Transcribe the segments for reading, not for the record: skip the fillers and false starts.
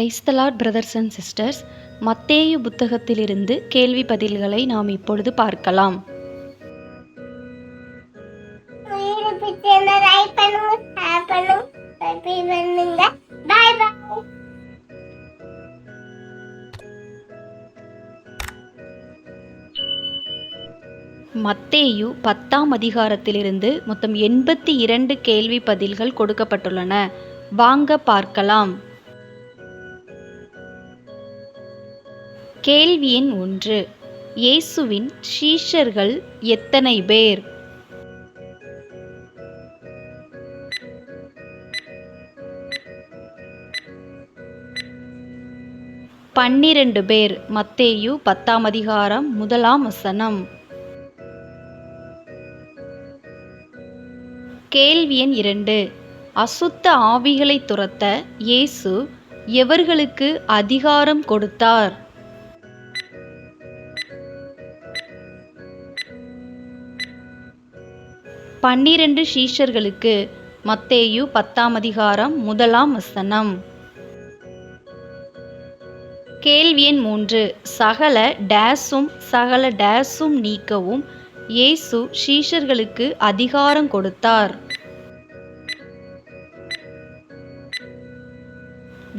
Praise the Lord brothers and sisters. மத்தேயு புத்தகத்திலிருந்து கேள்வி பதில்களை நாம் இப்பொழுது பார்க்கலாம். மத்தேயு 10ஆம் அதிகாரத்திலிருந்து மொத்தம் 82 கேள்வி பதில்கள் கொடுக்கப்பட்டுள்ளன. வாங்க பார்க்கலாம். கேள்வி எண் 1. இயேசுவின் சீஷர்கள் எத்தனை பேர்? பன்னிரண்டு பேர். மத்தேயு 10ஆம் அதிகாரம் 1ஆம் வசனம். கேள்வி எண் 2. அசுத்த ஆவிகளை துரத்த இயேசு எவர்களுக்கு அதிகாரம் கொடுத்தார்? பன்னிரண்டு சீஷர்களுக்கு. மத்தேயு 10ஆம் அதிகாரம் 1ஆம் வசனம். கேள்வி எண் 3. சகல டேஸும் நீக்கவும் இயேசு சீஷர்களுக்கு அதிகாரம் கொடுத்தார்.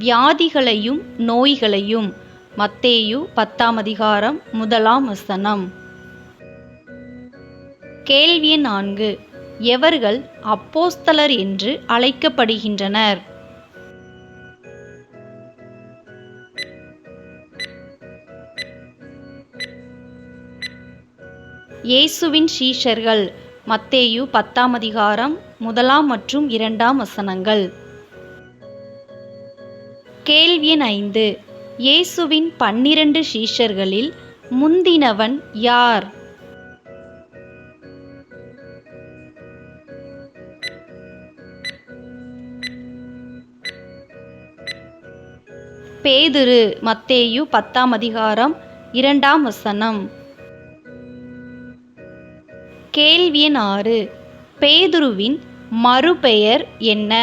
வியாதிகளையும் நோய்களையும். மத்தேயு 10ஆம் அதிகாரம் 1ஆம் வசனம். கேள்வி எண் 4. எவர்கள் அப்போஸ்தலர் என்று அழைக்கப்படுகின்றனர்? இயேசுவின் சீஷர்கள். மத்தேயு 10ஆம் அதிகாரம் 1 மற்றும் 2ஆம் வசனங்கள். கேள்வி எண் 5. இயேசுவின் 12 சீஷர்களில் முந்தினவன் யார்? பேதுரு. மத்தேயு 10ஆம் அதிகாரம் 2ஆம் வசனம். கேள்வி எண் 6. பேதுருவின் மறுபெயர் என்ன?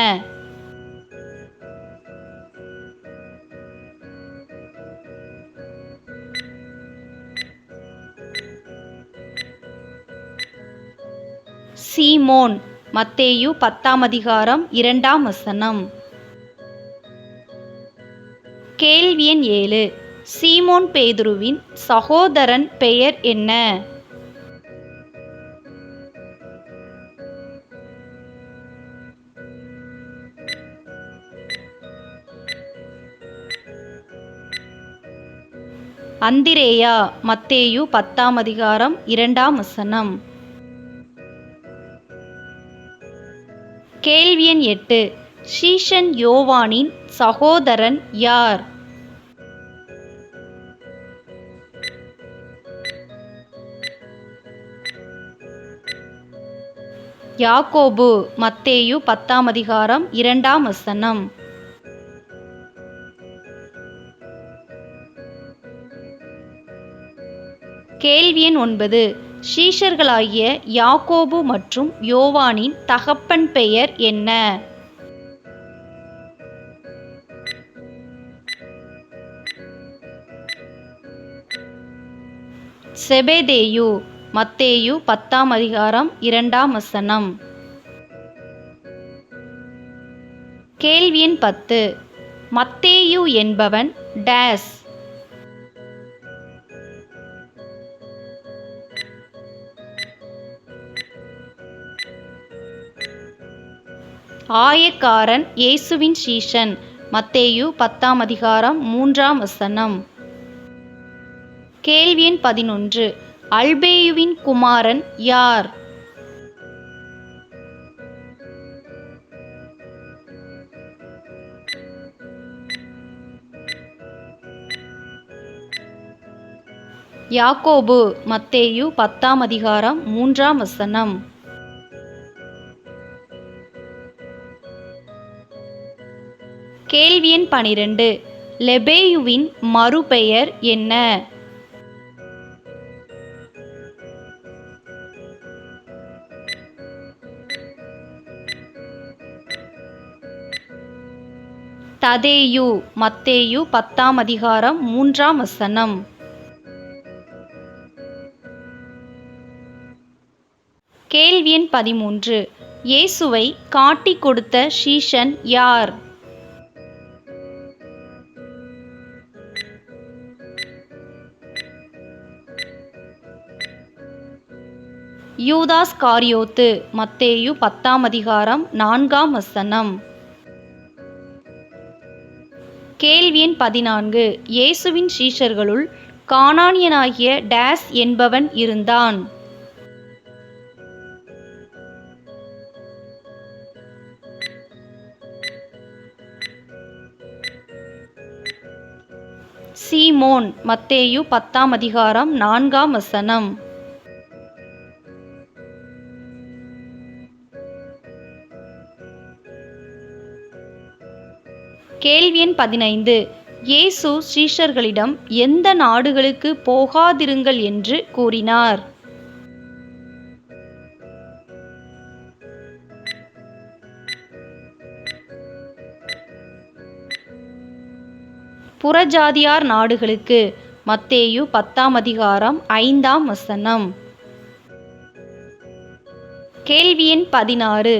சீமோன். மத்தேயு 10ஆம் அதிகாரம் 2ஆம் வசனம். கேள்வி எண் 7. சீமோன் பேதுருவின் சகோதரன் பெயர் என்ன? அந்திரேயா. மத்தேயு 10ஆம் அதிகாரம் 2ஆம் வசனம். கேள்வி எண் 8. சீஷன் யோவானின் சகோதரன் யார்? யாக்கோபு. மத்தேயு 10ஆம் அதிகாரம் 2ஆம் வசனம். கேள்வி எண் 9. சீஷர்களாகிய யாக்கோபு மற்றும் யோவானின் தகப்பன் பெயர் என்ன? செபெதேயு. மத்தேயு 10ஆம் அதிகாரம் 2ஆம் வசனம். கேள்வி எண் 10. மத்தேயு என்பவன் டேஸ்? ஆயக்காரன் இயேசுவின் சீஷன். மத்தேயு 10ஆம் அதிகாரம் 3ஆம் வசனம். கேள்வி எண் 11. அல்பேயுவின் குமாரன் யார்? யாக்கோபு. மத்தேயு 10ஆம் அதிகாரம் 3ஆம் வசனம். கேள்வி எண் 12. லெபேயுவின் மறுபெயர் என்ன? ததேயு மத்தேயு 10ஆம் அதிகாரம் 3ஆம் வசனம். கேள்வி எண் 13. இயேசுவை காட்டிக் கொடுத்த சீஷன் யார்? யூதாஸ் காரியோத்து மத்தேயு 10ஆம் அதிகாரம் 4ஆம் வசனம். கேள்வி எண் 14. இயேசுவின் சீஷர்களுள் கானானியனாகிய டேஸ் என்பவன் இருந்தான். சீமோன் மத்தேயு 10ஆம் அதிகாரம் 4ஆம் வசனம். கேள்வி எண் 15. இயேசு சீஷர்களிடம் எந்த நாடுகளுக்கு போகாதிருங்கள் என்று கூறினார்? புறஜாதியார் நாடுகளுக்கு. மத்தேயு 10ஆம் அதிகாரம் 5ஆம் வசனம். கேள்வி எண் 16.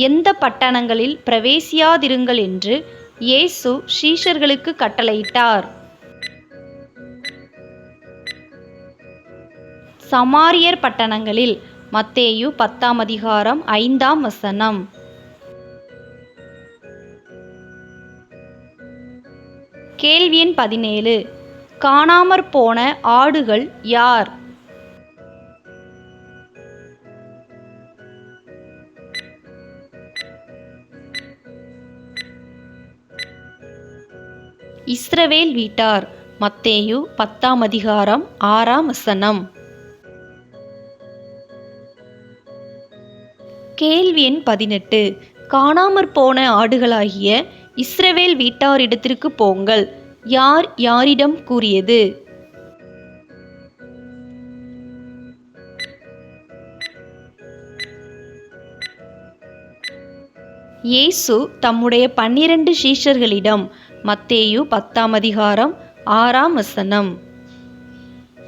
எந்த பட்டணங்களில் பிரவேசியாதிருங்கள் என்று இயேசு சீஷர்களுக்கு கட்டளையிட்டார்? சமாரியர் பட்டணங்களில். மத்தேயு 10ஆம் அதிகாரம் 5ஆம் வசனம். கேள்வி எண் 17. காணாமற் போன ஆடுகள் யார்? இஸ்ரவேல் வீட்டார். மத்தேயு 10ஆம் அதிகாரம் 6ஆம் வசனம். கேள்வி எண் 18. காணாமற் போன ஆடுகளாகிய இஸ்ரவேல் வீட்டாரிடத்திற்கு போங்கள் யார் யாரிடம் கூறியது? இயேசு தம்முடைய 12 சீஷர்களிடம். மத்தேயு 10ஆம் அதிகாரம் 6ஆம் வசனம்.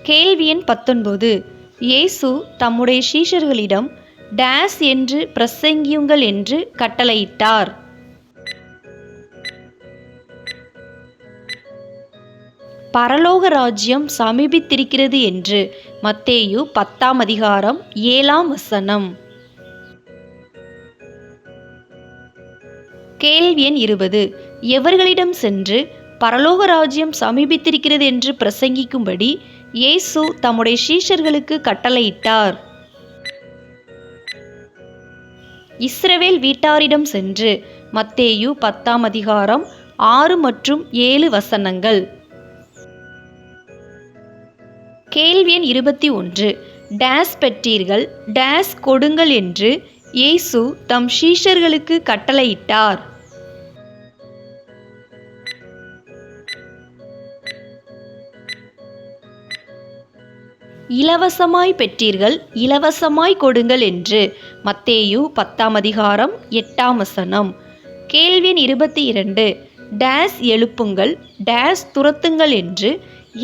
கேள்வி எண் 19. இயேசு தம்முடைய சீஷர்களிடம் டேஸ் என்று பிரசங்கியுங்கள் என்று கட்டளையிட்டார்? பரலோக ராஜ்யம் சமீபித்திருக்கிறது என்று. மத்தேயு 10ஆம் அதிகாரம் 7ஆம் வசனம். கேள்வி எண் 20. எவர்களிடம் சென்று பரலோக ராஜ்யம் சமீபித்திருக்கிறது என்று பிரசங்கிக்கும்படி இயேசு தம்முடைய சீஷர்களுக்கு கட்டளையிட்டார்? இஸ்ரவேல் வீட்டாரிடம் சென்று. மத்தேயு 10ஆம் அதிகாரம் 6 மற்றும் 7 வசனங்கள். கேள்வி எண் 21. டேஸ் பெற்றீர்கள் டேஸ் கொடுங்கள் என்று இயேசு தம் சீஷர்களுக்கு கட்டளையிட்டார்? இலவசமாய் பெற்றீர்கள் இலவசமாய் கொடுங்கள் என்று. மத்தேயு 10ஆம் அதிகாரம் 8ஆம் வசனம். கேள்வி எண் 22. டேஸ் எழுப்புங்கள் டேஸ் துரத்துங்கள் என்று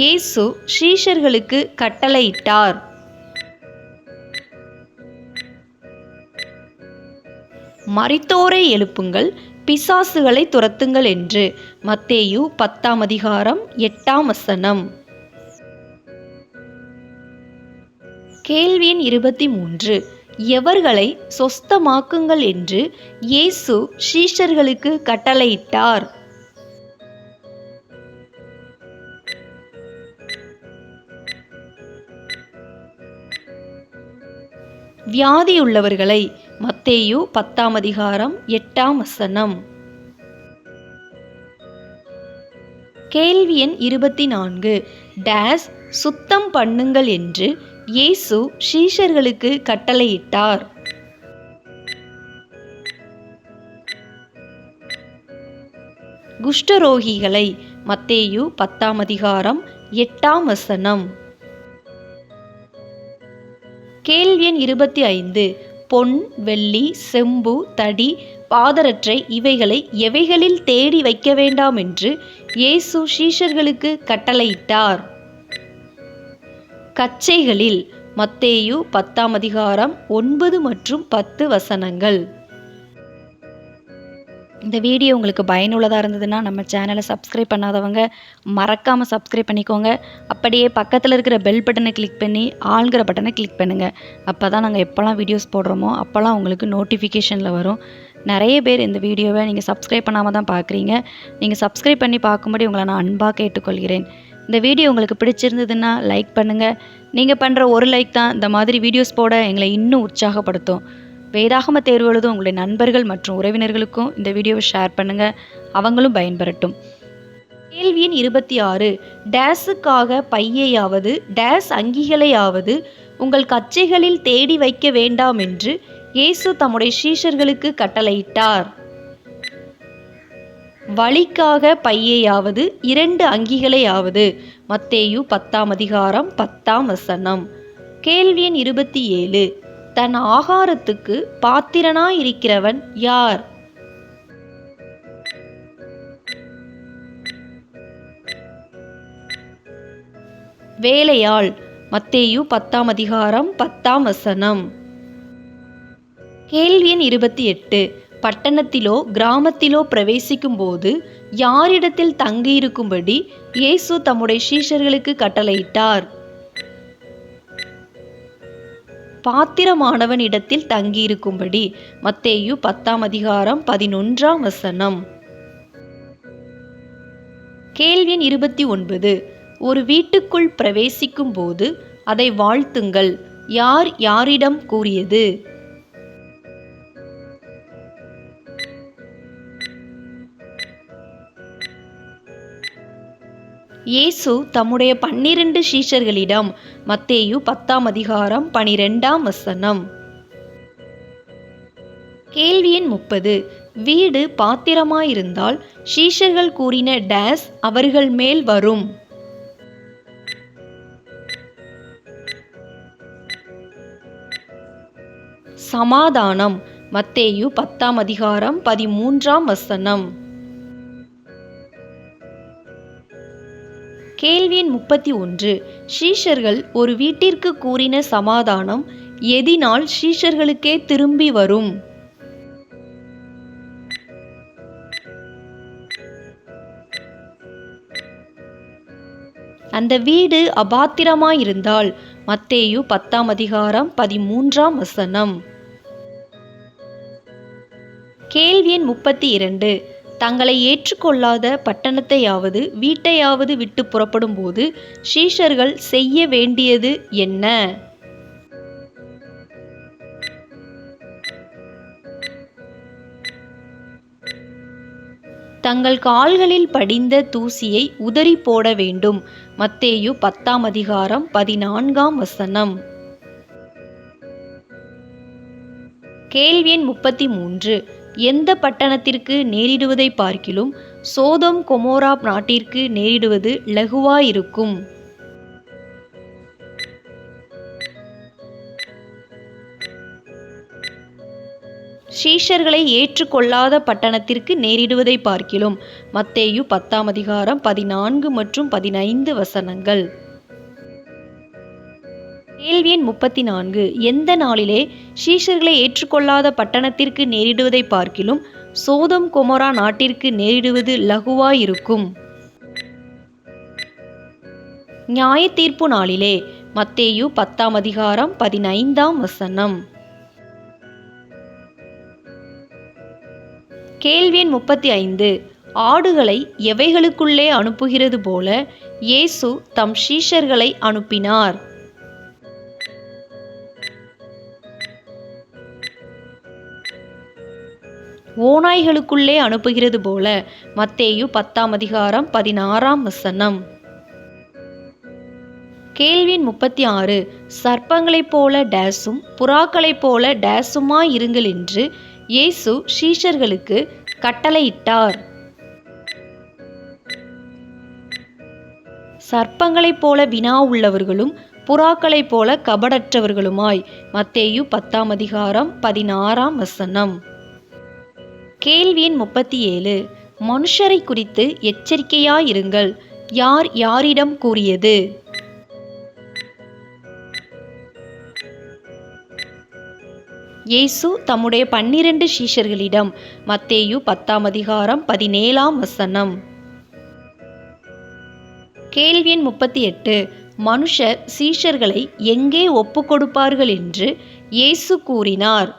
இயேசு சீஷர்களுக்கு கட்டளையிட்டார்? மரித்தோரை எழுப்புங்கள் பிசாசுகளை துரத்துங்கள் என்று. மத்தேயு 10ஆம் அதிகாரம் 8ஆம் வசனம். கேள்வி எண் 23. எவர்களை சொஸ்தமாக்குங்கள் என்று இயேசு சீஷர்களுக்கு கட்டளையிட்டார்? வியாதியுள்ளவர்களை. மத்தேயு 10ஆம் அதிகாரம் 8ஆம் வசனம். கேள்வி எண் 24. டேஸ் சுத்தம் பண்ணுங்கள் என்று இயேசு சீஷர்களுக்கு கட்டளையிட்டார்? குஷ்டரோகிகளை. மத்தேயு 10ஆம் அதிகாரம் 8ஆம் வசனம். கேள்வி எண் 25. பொன் வெள்ளி செம்பு தடி பாதரட்சை இவைகளை எவைகளில் தேடி வைக்க வேண்டாம் என்று இயேசு சீஷர்களுக்கு கட்டளையிட்டார்? கச்சைகளில். மத்தேயு 10ஆம் அதிகாரம் 9 மற்றும் 10 வசனங்கள். இந்த வீடியோ உங்களுக்கு பயனுள்ளதாக இருந்ததுன்னா நம்ம சேனலை சப்ஸ்கிரைப் பண்ணாதவங்க மறக்காமல் சப்ஸ்கிரைப் பண்ணிக்கோங்க. அப்படியே பக்கத்தில் இருக்கிற பெல் பட்டனை கிளிக் பண்ணி ஆள்கிற பட்டனை கிளிக் பண்ணுங்கள். அப்போ தான் நாங்கள் எப்போல்லாம் வீடியோஸ் போடுறோமோ அப்போல்லாம் உங்களுக்கு நோட்டிஃபிகேஷனில் வரும். நிறைய பேர் இந்த வீடியோவை நீங்கள் சப்ஸ்கிரைப் பண்ணாமல் தான் பார்க்குறீங்க. நீங்கள் சப்ஸ்கிரைப் பண்ணி பார்க்கும்படி உங்களை நான் அன்பாக கேட்டுக்கொள்கிறேன். இந்த வீடியோ உங்களுக்கு பிடிச்சிருந்ததுன்னா லைக் பண்ணுங்கள். நீங்கள் பண்ணுற ஒரு லைக் தான் இந்த மாதிரி வீடியோஸ் போட எங்களை இன்னும் உற்சாகப்படுத்தும். வேதாகம தேர்வு எழுதும் உங்களுடைய நண்பர்கள் மற்றும் உறவினர்களுக்கும் இந்த வீடியோவை ஷேர் பண்ணுங்கள், அவங்களும் பயன்பெறட்டும். கேள்வி எண் 26. டேஸுக்காக பையையாவது டேஸ் அங்கிகளையாவது உங்கள் கச்சைகளில் தேடி வைக்க வேண்டாம் என்று இயேசு தம்முடைய சீஷர்களுக்கு கட்டளையிட்டார். வழிக்காக பையையாவது 2 அங்கிகளையாவது. மத்தேயு 10ஆம் அதிகாரம் 10ஆம் வசனம். கேள்வி எண் 27. தன் ஆகாரத்துக்கு பாத்திரனாயிருக்கிறவன் யார்? வேலையாள். மத்தேயு 10ஆம் அதிகாரம் 10ஆம் வசனம். கேள்வி எண் 28. பட்டணத்திலோ கிராமத்திலோ பிரவேசிக்கும் போது யாரிடத்தில் தங்கியிருக்கும்படி இயேசு தம்முடைய சீஷர்களுக்கு கட்டளையிட்டார்? பாத்திரமானவன் இடத்தில் தங்கியிருக்கும்படி. மத்தேயு 10ஆம் அதிகாரம் 11ஆம் வசனம். கேள்வி எண் 29. ஒரு வீட்டுக்குள் பிரவேசிக்கும் போது அதை வாழ்த்துங்கள். யார் யாரிடம் கூறியது? இயேசு தம்முடைய 12 சீஷர்களிடம். மத்தேயு 10ஆம் அதிகாரம் 12ஆம் வசனம். கேள்வி எண் 30. வீடு பாத்திரமாயிருந்தால் சீஷர்கள் கூறின டேஸ் அவர்கள் மேல் வரும்? சமாதானம். மத்தேயு 10ஆம் அதிகாரம் 13ஆம் வசனம். கேள்வி எண் 31. சீஷர்கள் ஒரு வீட்டிற்கு கூறின சமாதானம் எதினால் சீஷர்களுக்கே திரும்பி வரும்? அந்த வீடு அபாத்திரமாயிருந்தால். மத்தேயு 10ஆம் அதிகாரம் 13ஆம் வசனம். கேள்வி எண் 32. தங்களை ஏற்றுக்கொள்ளாத பட்டணத்தையாவது வீட்டையாவது விட்டு புறப்படும் போது சீஷர்கள் செய்ய வேண்டியது என்ன? தங்கள் கால்களில் படிந்த தூசியை உதறி போட வேண்டும். மத்தேயு 10ஆம் அதிகாரம் 14ஆம் வசனம். கேள்வி எண் 33. எந்த பட்டணத்திற்கு நேரிடுவதை பார்க்கிலும் சோதோம் கொமோரா நாட்டிற்கு நேரிடுவது லகுவாயிருக்கும்? சீஷர்களை ஏற்றுக்கொள்ளாத பட்டணத்திற்கு நேரிடுவதை பார்க்கிலும். மத்தேயு 10ஆம் அதிகாரம் 14 மற்றும் 15 வசனங்கள். கேள்வி எண் 34. எந்த நாளிலே சீஷர்களை ஏற்றுக்கொள்ளாத பட்டணத்திற்கு நேரிடுவதை பார்க்கிலும் சோதோம் கொமோரா நாட்டிற்கு நேரிடுவது லகுவாயிருக்கும்? நியாய தீர்ப்பு நாளிலே. மத்தேயு 10ஆம் அதிகாரம் 15ஆம் வசனம். கேள்வி எண் 35. ஆடுகளை எவைகளுக்குள்ளே அனுப்புகிறது போல இயேசு தம் சீஷர்களை அனுப்பினார்? ஓநாய்களுக்குள்ளே அனுப்புகிறது போல. மத்தேயு 10ஆம் அதிகாரம் 16ஆம் வசனம். கேள்வி 36. சர்ப்பங்களைப் போல டேஸும் புறாக்களைப் போல டேஸுமாயிருங்கள் என்று இயேசு சீஷர்களுக்கு கட்டளையிட்டார். சர்ப்பங்களைப் போல வினா உள்ளவர்களும் புறாக்களைப் போல கபடற்றவர்களுமாய். மத்தேயு 10ஆம் அதிகாரம் 16ஆம் வசனம். கேள்வி எண் 37. மனுஷரை குறித்து எச்சரிக்கையாயிருங்கள். யார் யாரிடம் கூறியது? இயேசு தம்முடைய 12 சீஷர்களிடம். மத்தேயு 10ஆம் அதிகாரம் 17ஆம் வசனம். கேள்வி எண் 38. மனுஷர் சீஷர்களை எங்கே ஒப்புக்கொடுப்பார்கள் என்று இயேசு கூறினார்?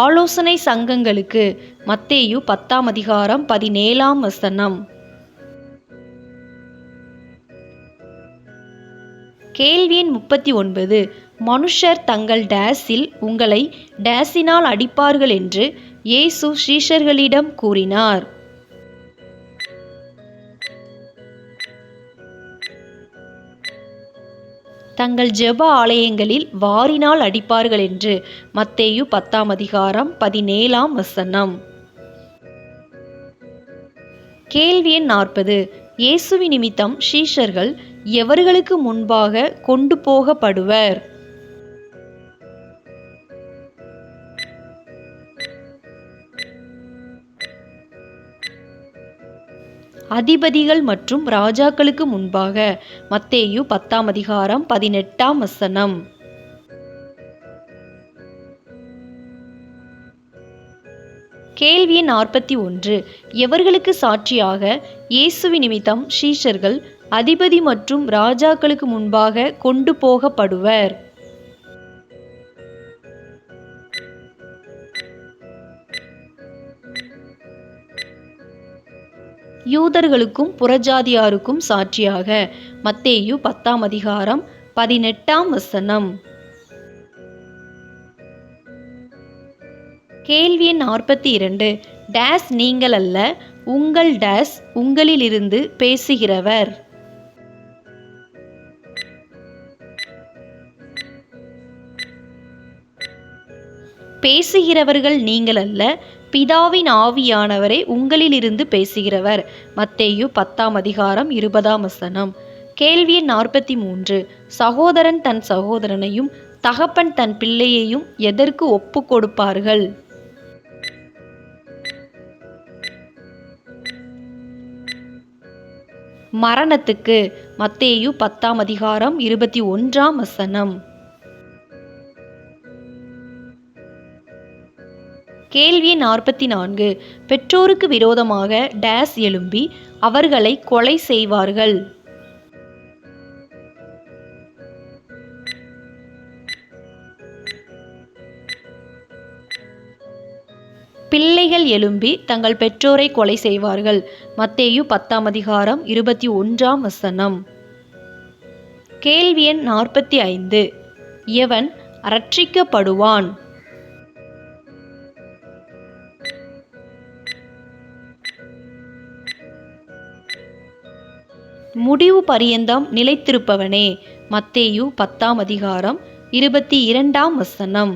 ஆலோசனை சங்கங்களுக்கு. மத்தேயு 10ஆம் அதிகாரம் 17ஆம் வசனம். கேள்வி எண் 39. மனுஷர் தங்கள் டேஸில் உங்களை டேஸினால் அடிப்பார்கள் என்று இயேசு சீஷர்களிடம் கூறினார்? தங்கள் ஜெப ஆலயங்களில் வாரினால் அடிப்பார்கள் என்று மத்தேயு 10ஆம் அதிகாரம் 17ஆம் வசனம். கேள்வி எண் 40. இயேசுவின் நிமித்தம் சீஷர்கள் எவர்களுக்கு முன்பாக கொண்டு போகப்படுவர்? அதிபதிகள் மற்றும் ராஜாக்களுக்கு முன்பாக. மத்தேயு 10ஆம் அதிகாரம் 18ஆம் வசனம். கேள்வி எண் 41. எவர்களுக்கு சாட்சியாக இயேசுவின் நிமித்தம் சீஷர்கள் அதிபதி மற்றும் ராஜாக்களுக்கு முன்பாக கொண்டு போகப்படுவர்? யூதர்களுக்கும் புறஜாதியாருக்கும் சாட்சியாக. மத்தேயு 10ஆம் அதிகாரம் 18ஆம் வசனம். கேள்வி எண் 42. டேஸ் நீங்கள் அல்ல, உங்கள் டேஸ் உங்களிலிருந்து பேசுகிறவர். பேசுகிறவர்கள் நீங்கள் அல்ல, பிதாவின் ஆவியானவரே உங்களிலிருந்து பேசுகிறவர். மத்தேயு 10ஆம் அதிகாரம் 20ஆம் வசனம். கேள்வி எண் 43. சகோதரன் தன் சகோதரனையும் தகப்பன் தன் பிள்ளையையும் எதற்கு ஒப்பு கொடுப்பார்கள்? மரணத்துக்கு. மத்தேயு 10ஆம் அதிகாரம் 21ஆம் வசனம். கேள்வி 44. பெற்றோருக்கு விரோதமாக டேஸ் எழும்பி அவர்களை கொலை செய்வார்கள்? பிள்ளைகள் எழும்பி தங்கள் பெற்றோரை கொலை செய்வார்கள். மத்தேயு 10ஆம் அதிகாரம் 21ஆம் வசனம். கேள்வி எண் 45. எவன் ரட்சிக்கப்படுவான்? முடிவு பரியந்தம் நிலைத்திருப்பவனே. மத்தேயு 10ஆம் அதிகாரம் 22ஆம் வசனம்.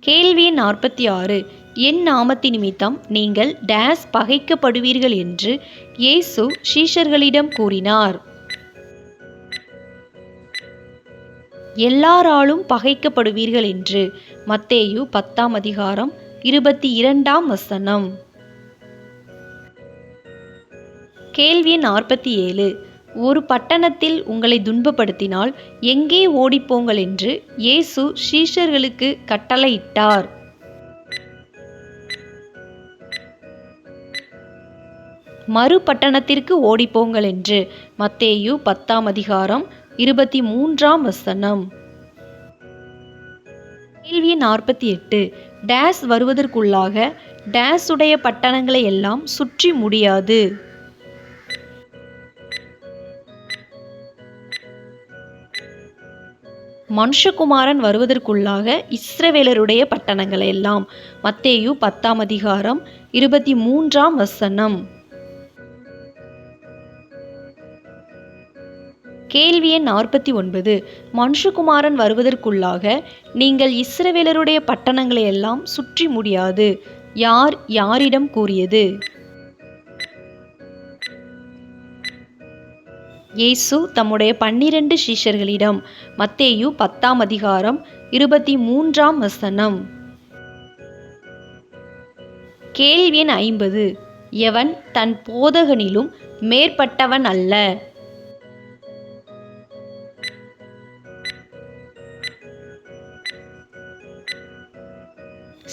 கேள்வி எண் 46. என் நாமத்தின் நிமித்தம் நீங்கள் டேஸ் பகைக்கப்படுவீர்கள் என்று இயேசு சீஷர்களிடம் கூறினார்? எல்லாராலும் பகைக்கப்படுவீர்கள் என்று. மத்தேயு 10ஆம் அதிகாரம் 22ஆம் வசனம். கேள்வி 47. ஒரு பட்டணத்தில் உங்களை துன்பப்படுத்தினால் எங்கே ஓடிப்போங்கள் என்று இயேசு சீஷர்களுக்கு கட்டளையிட்டார்? மறு பட்டணத்திற்கு ஓடிப்போங்கள் என்று. மத்தேயு 10ஆம் அதிகாரம் 23ஆம் வசனம். கேள்வி 48. டேஸ் வருவதற்குள்ளாக டேஸ் உடைய பட்டணங்களை எல்லாம் சுற்றி முடியாது? மனுஷகுமாரன் வருவதற்குள்ளாக இஸ்ரவேலருடைய பட்டணங்களை எல்லாம். மத்தேயு 10ஆம் அதிகாரம் 23ஆம் வசனம். கேள்வி எண் 49. மனுஷகுமாரன் வருவதற்குள்ளாக நீங்கள் இஸ்ரவேலருடைய பட்டணங்களை எல்லாம் சுற்றி முடியாது. யார் யாரிடம் கூறியது? இயேசு தம்முடைய 12 சீஷர்களிடம் மத்தேயு 10ஆம் அதிகாரம் 23ஆம் வசனம். கேள்வி எண் 50. எவன் தன் போதகனிலும் மேற்பட்டவன் அல்ல?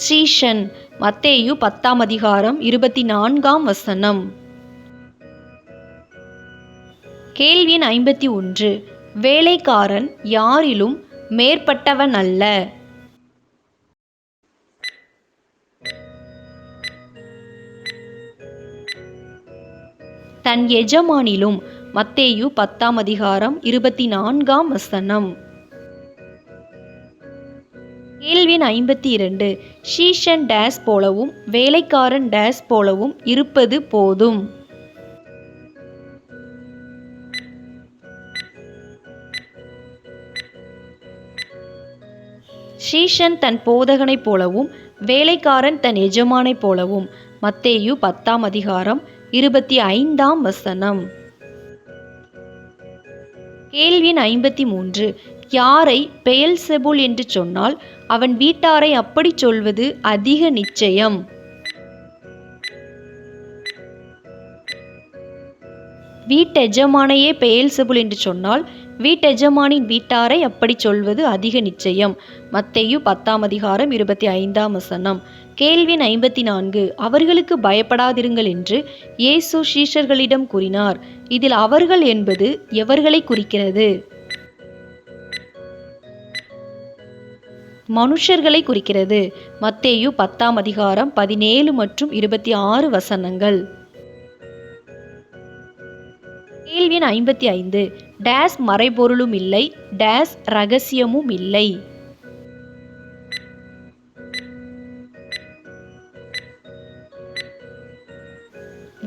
சீஷன். மத்தேயு 10ஆம் அதிகாரம் 24ஆம் வசனம். கேள்வி எண் 51. வேலைக்காரன் யாரிலும் மேற்பட்டவன் அல்ல? தன் எஜமானிலும். மத்தேயு 10ஆம் அதிகாரம் 24ஆம் வசனம். கேள்வி எண் 52. சீஷன் டேஸ் போலவும் வேலைக்காரன் டேஸ் போலவும் இருப்பது போதும். சீஷன் தன் போதகனைப் போலவும் வேலைக்காரன் தன் எஜமானைப் போலவும். மத்தேயு 10ஆம் அதிகாரம் 25ஆம் வசனம். கேள்வி எண் 53. யாரை பெயல்செபூல் என்று சொன்னால் அவன் வீட்டாரை அப்படி சொல்வது அதிக நிச்சயம்? வீட்டெஜமானையே பெயல்செபூல் என்று சொன்னால் வீட்டெஜமானின் வீட்டாரை அப்படி சொல்வது அதிக நிச்சயம். மத்தேயு 10ஆம் அதிகாரம் 25ஆம் வசனம். கேள்வி எண் 54. அவர்களுக்கு பயப்படாதிருங்கள் என்று இயேசு சீஷர்களிடம் கூறினார். இதில் அவர்கள் என்பது எவர்களை குறிக்கிறது? மனுஷர்களை குறிக்கிறது. மத்தேயு 10ஆம் அதிகாரம் 17 மற்றும் 26 வசனங்கள். கேள்வி எண் 55. டேஸ் மறைபொருளும் இல்லை, டேஸ் இரகசியமும் இல்லை.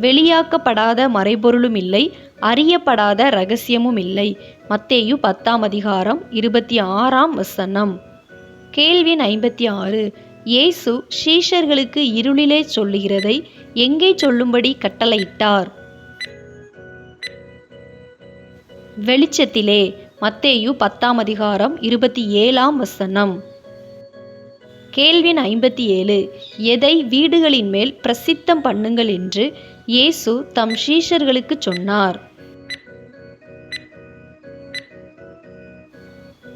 வெளியாக்கப்படாத மறைபொருளும் இல்லை, அறியப்படாத இரகசியமும் இல்லை. மத்தேயு 10ஆம் அதிகாரம் 26ஆம் வசனம். கேள்வி எண் 56. இயேசு சீஷர்களுக்கு இருளிலே சொல்லுகிறதை எங்கே சொல்லும்படி கட்டளையிட்டார்? வெளிச்சத்திலே. மத்தேயு 10ஆம் அதிகாரம் 27ஆம் வசனம். கேள்வி எண் 57. எதை வீடுகளின் மேல் பிரசித்தம் பண்ணுங்கள் என்று இயேசு தம் சீஷர்களுக்கு சொன்னார்?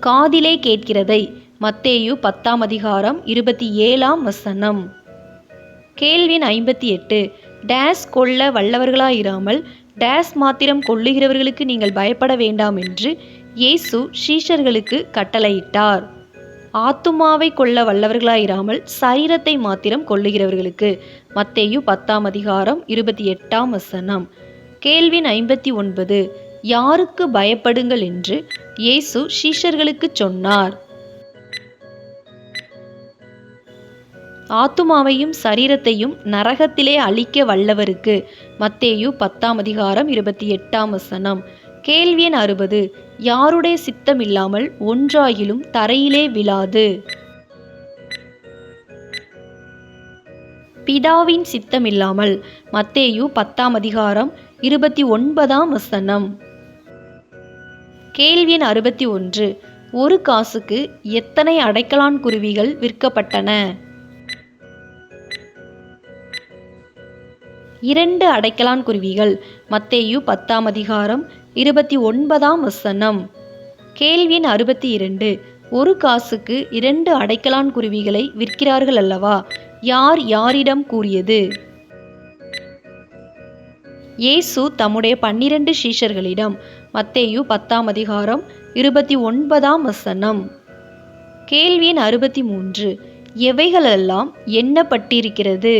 காதிலே கேட்கிறதை. மத்தேயு 10ஆம் அதிகாரம் 27ஆம் வசனம். கேள்வி எண் 58. டேஸ் கொள்ள வல்லவர்களாயிராமல் டேஸ் மாத்திரம் கொள்ளுகிறவர்களுக்கு நீங்கள் பயப்பட வேண்டாம் என்று இயேசு சீஷர்களுக்கு கட்டளையிட்டார். ஆத்துமாவை கொள்ள வல்லவர்களாயிராமல் சரீரத்தை மாத்திரம் கொள்ளுகிறவர்களுக்கு. மத்தேயு 10ஆம் அதிகாரம் 28ஆம் வசனம். கேள்வி எண் 59. யாருக்கு பயப்படுங்கள் என்று இயேசு சீஷர்களுக்கு சொன்னார்? ஆத்துமாவையும் சரீரத்தையும் நரகத்திலே அழிக்க வல்லவருக்கு. மத்தேயு 10ஆம் அதிகாரம் 28ஆம் வசனம். கேள்வி எண் 60. யாருடைய சித்தம் இல்லாமல் ஒன்றாகிலும் தரையிலே விழாது? பிதாவின் சித்தம் இல்லாமல். மத்தேயு 10ஆம் அதிகாரம் 29ஆம் வசனம். கேள்வி எண் 61. ஒரு காசுக்கு எத்தனை அடைக்கலான் குருவிகள் விற்கப்பட்டன? 2 அடைக்கலான் குருவிகள். மத்தேயு 10ஆம் அதிகாரம் 29ஆம் வசனம். கேள்வி எண் 62. ஒரு காசுக்கு 2 அடைக்கலான் குருவிகளை விற்கிறார்கள் அல்லவா? யார் யாரிடம் கூறியது? இயேசு தம்முடைய 12 சீஷர்களிடம். மத்தேயு 10ஆம் அதிகாரம் 29ஆம் வசனம். கேள்வி எண் 63. எவைகளெல்லாம் எண்ணப்பட்டிருக்கிறது?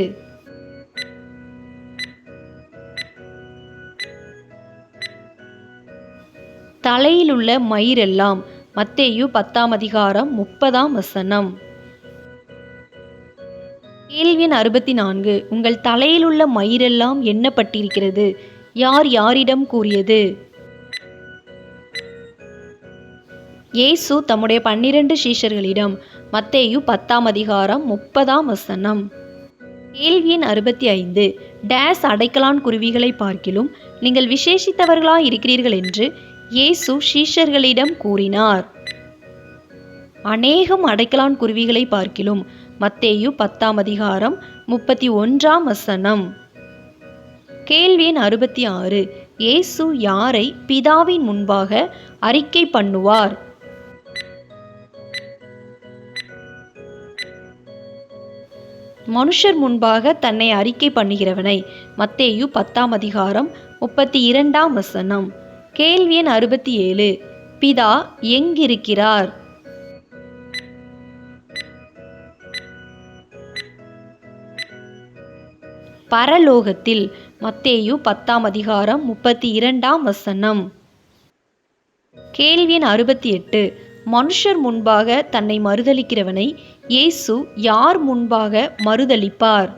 தலையிலுள்ள மயிரெல்லாம். மத்தேயு 10ஆம் அதிகாரம் 30ஆம் வசனம். கேள்வி எண் 64. உங்கள் தலையிலுள்ள மயிரெல்லாம் எண்ணப்பட்டிருக்கிறது. யார் யாரிடம் கூறியது? இயேசு தம்முடைய 12 சீஷர்களிடம். மத்தேயு 10ஆம் அதிகாரம் 30ஆம் வசனம். கேள்வி எண் 65. டேஸ் அடைக்கலான் குருவிகளை பார்க்கிலும் நீங்கள் விசேஷித்தவர்களாய் இருக்கிறீர்கள் என்று இயேசு சீஷர்களிடம் கூறினார். அநேகம் அடைக்கலான் குருவிகளை பார்க்கிலும். மத்தேயு 10:31. கேள்வி எண் 66. இயேசு யாரை பிதாவின் முன்பாக அறிக்கை பண்ணுவார்? மனுஷர் முன்பாக தன்னை அறிக்கை பண்ணுகிறவனை. மத்தேயு 10:32. கேள்வி எண் 67. பிதா எங்கிருக்கிறார்? பரலோகத்தில். மத்தேயு 10:32. கேள்வி எண் 68. மனுஷர் முன்பாக தன்னை மறுதலிக்கிறவனை இயேசு யார் முன்பாக மறுதலிப்பார்?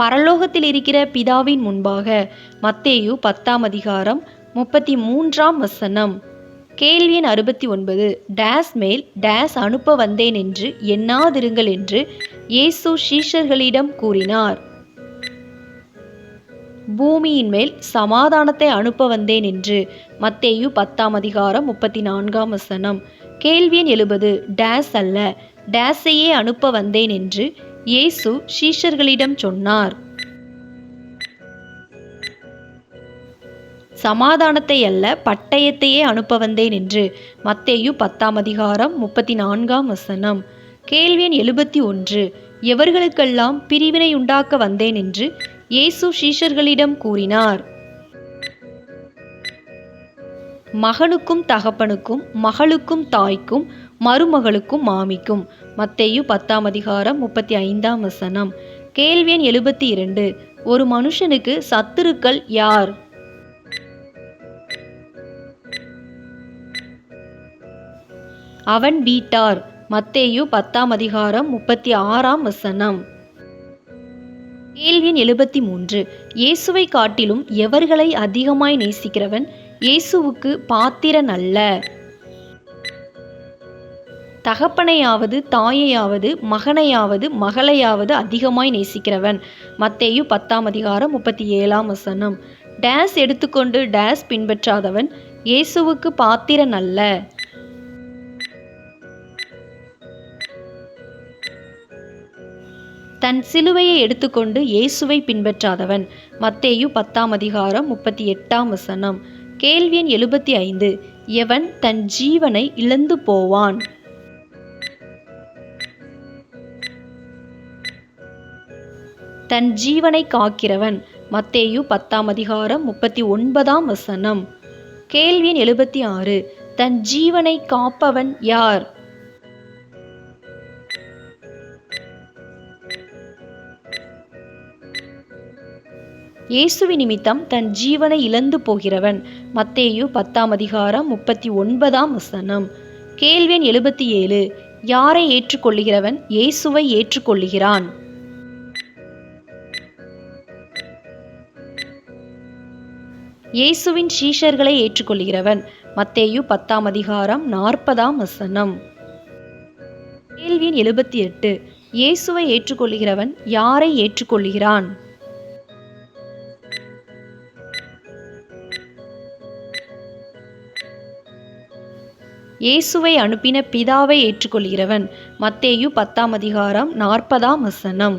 பரலோகத்தில் இருக்கிற பிதாவின் முன்பாக. மத்தேயு 10:33. கேள்வி எண் 69. டேஸ் மேல் டேஸ் அனுப்ப வந்தேன் என்று எண்ணாதிருங்கள் என்று இயேசு சீஷர்களிடம் கூறினார். பூமியின் மேல் சமாதானத்தை அனுப்ப வந்தேன் என்று. மத்தேயு 10:34. கேள்வி எண் 70. டேஸ் அல்ல டேஸையே அனுப்ப வந்தேன் என்று இயேசு சீஷர்களிடம் சொன்னார். சமாதானத்தை அல்ல பட்டயத்தையே அனுப்ப வந்தேன் என்று. மத்தேயு 10:34. கேள்வி எண் 71. எவர்களுக்கெல்லாம் பிரிவினை உண்டாக்க வந்தேன் என்று இயேசு சீஷர்களிடம் கூறினார்? மகனுக்கும் தகப்பனுக்கும், மகளுக்கும் தாய்க்கும், மருமகளுக்கும் மாமிக்கும். மத்தேயு 10:35. கேள்வி எண் 72. ஒரு மனுஷனுக்கு சத்துருக்கள் யார்? அவன் வீட்டார். மத்தேயு 10:36. கேள்வி எண் 73. இயேசுவை காட்டிலும் எவர்களை அதிகமாய் நேசிக்கிறவன் இயேசுவுக்கு பாத்திரன் அல்ல? தகப்பனையாவது தாயையாவது மகனையாவது மகளையாவது அதிகமாய் நேசிக்கிறவன். மத்தேயு 10:37. டேஸ் எடுத்துக்கொண்டு டேஸ் பின்பற்றாதவன் இயேசுவுக்கு பாத்திரன் அல்ல. தன் சிலுவையை எடுத்துக்கொண்டு இயேசுவை பின்பற்றாதவன். மத்தேயு 10:38. கேள்வி எண் 75. எவன் தன் ஜீவனை இழந்து போவான்? தன் ஜீவனை காக்கிறவன். மத்தேயு 10:39. கேள்வி எண் 76. தன் ஜீவனை காப்பவன் யார்? இயேசுவி நிமித்தம் தன் ஜீவனை இழந்து போகிறவன். மத்தேயு 10:39. கேள்வி எண் 77. யாரை ஏற்றுக்கொள்ளுகிறவன் இயேசுவை ஏற்றுக்கொள்ளுகிறான்? இயேசுவின் சீஷர்களை ஏற்றுக்கொள்கிறவன். மத்தேயு 10:40. கேள்வி எண் 78. இயேசுவை ஏற்றுக்கொள்கிறவன் யாரை ஏற்றுக்கொள்கிறான்? இயேசுவை அனுப்பின பிதாவை ஏற்றுக்கொள்கிறவன். மத்தேயு 10:40.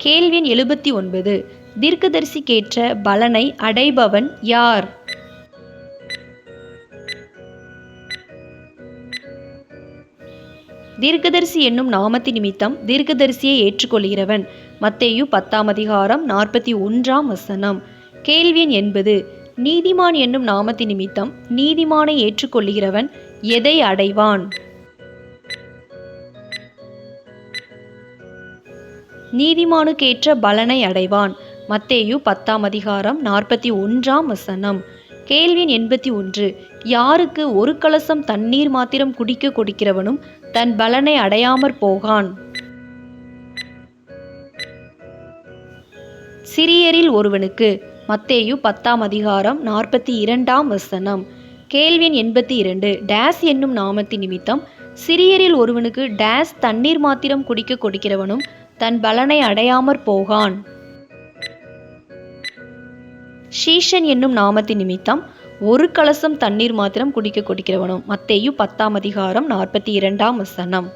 கேள்வி எண் 79. தீர்க்கதரிசிக்கேற்ற பலனை அடைபவன் யார்? தீர்க்கதரிசி என்னும் நாமத்தின் நிமித்தம் தீர்க்கதரிசியை ஏற்றுக்கொள்கிறவன். மத்தேயு 10:41. கேள்வி எண் 80. நீதிமான் என்னும் நாமத்தின் நிமித்தம் நீதிமானை ஏற்றுக்கொள்கிறவன் எதை அடைவான்? நீதிமானுக்கேற்ற பலனை அடைவான். மத்தேயு 10:41. கேள்வி எண் 81. யாருக்கு ஒரு கலசம் தண்ணீர் மாத்திரம் குடிக்க கொடுக்கிறவனும் தன் பலனை அடையாமற் போகான்? சிறியரில் ஒருவனுக்கு. மத்தேயு 10:42. கேள்வி எண் 82. டேஸ் என்னும் நாமத்தின் நிமித்தம் சிறியரில் ஒருவனுக்கு டேஸ் தண்ணீர் மாத்திரம் குடிக்க கொடுக்கிறவனும் தன் பலனை அடையாமற் போகான். ஷீஷன் என்னும் நாமத்தின் நிமித்தம் ஒரு கலசம் தண்ணீர் மாத்திரம் குடிக்கிறவனும். மத்தேயு 10:42.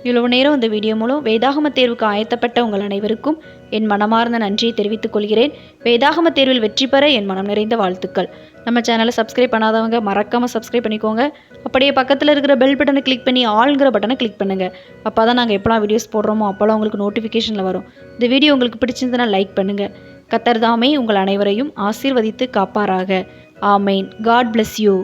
இவ்வளவு நேரம் இந்த வீடியோ மூலம் வேதாகம தேர்வுக்கு ஆயத்தப்பட்ட உங்கள் அனைவருக்கும் என் மனமார்ந்த நன்றியை தெரிவித்துக் கொள்கிறேன். வேதாகம தேர்வில் வெற்றி பெற என் மனம் நிறைந்த வாழ்த்துக்கள். நம்ம சேனலை சப்ஸ்கிரைப் பண்ணாதவங்க மறக்காமல் சப்ஸ்கிரைப் பண்ணிக்கோங்க. அப்படியே பக்கத்தில் இருக்கிற பெல் பட்டனை கிளிக் பண்ணி ஆல்ங்கிற பட்டனை கிளிக் பண்ணுங்கள். அப்போ தான் நாங்கள் எப்போலாம் வீடியோஸ் போடுறோமோ அப்போலாம் உங்களுக்கு நோட்டிஃபிகேஷனில் வரும். இந்த வீடியோ உங்களுக்கு பிடிச்சிருந்ததுன்னா லைக் பண்ணுங்கள். கர்த்தர் தாமே உங்கள் அனைவரையும் ஆசீர்வதித்து காப்பாராக. ஆமேன். God bless you.